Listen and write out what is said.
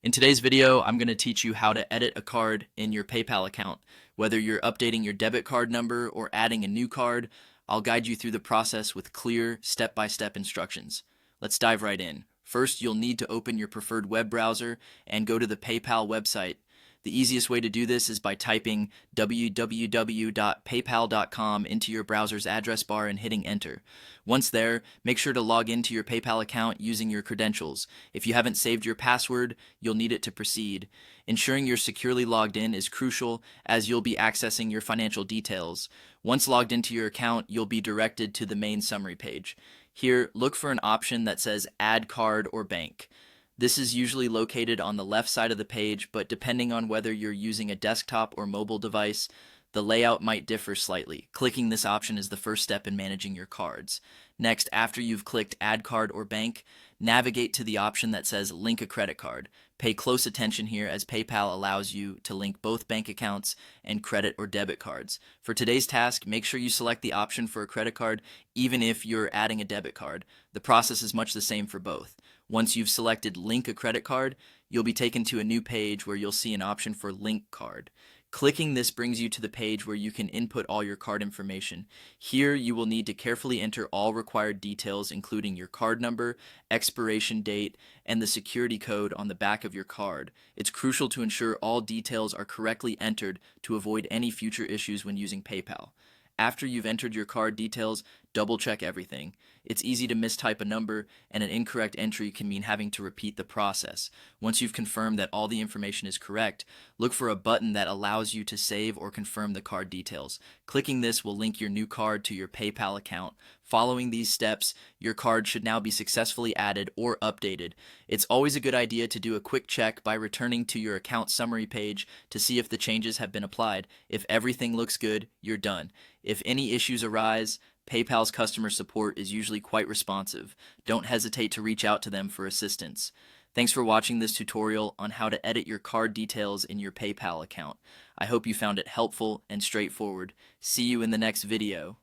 In today's video, I'm going to teach you how to edit a card in your PayPal account. Whether you're updating your debit card number or adding a new card, I'll guide you through the process with clear, step-by-step instructions. Let's dive right in. First, you'll need to open your preferred web browser and go to the PayPal website. The easiest way to do this is by typing www.paypal.com into your browser's address bar and hitting enter. Once there, make sure to log into your PayPal account using your credentials. If you haven't saved your password, you'll need it to proceed. Ensuring you're securely logged in is crucial as you'll be accessing your financial details. Once logged into your account, you'll be directed to the main summary page. Here, look for an option that says Add Card or Bank. This is usually located on the left side of the page, but depending on whether you're using a desktop or mobile device, the layout might differ slightly. Clicking this option is the first step in managing your cards. Next, after you've clicked Add Card or Bank, navigate to the option that says Link a Credit Card. Pay close attention here as PayPal allows you to link both bank accounts and credit or debit cards. For today's task, make sure you select the option for a credit card even if you're adding a debit card. The process is much the same for both. Once you've selected Link a Credit Card, you'll be taken to a new page where you'll see an option for Link Card. Clicking this brings you to the page where you can input all your card information. Here, you will need to carefully enter all required details, including your card number, expiration date, and the security code on the back of your card. It's crucial to ensure all details are correctly entered to avoid any future issues when using PayPal. After you've entered your card details, double-check everything. It's easy to mistype a number, and an incorrect entry can mean having to repeat the process. Once you've confirmed that all the information is correct, look for a button that allows you to save or confirm the card details. Clicking this will link your new card to your PayPal account. Following these steps, your card should now be successfully added or updated. It's always a good idea to do a quick check by returning to your account summary page to see if the changes have been applied. If everything looks good, you're done. If any issues arise, PayPal's customer support is usually quite responsive. Don't hesitate to reach out to them for assistance. Thanks for watching this tutorial on how to edit your card details in your PayPal account. I hope you found it helpful and straightforward. See you in the next video.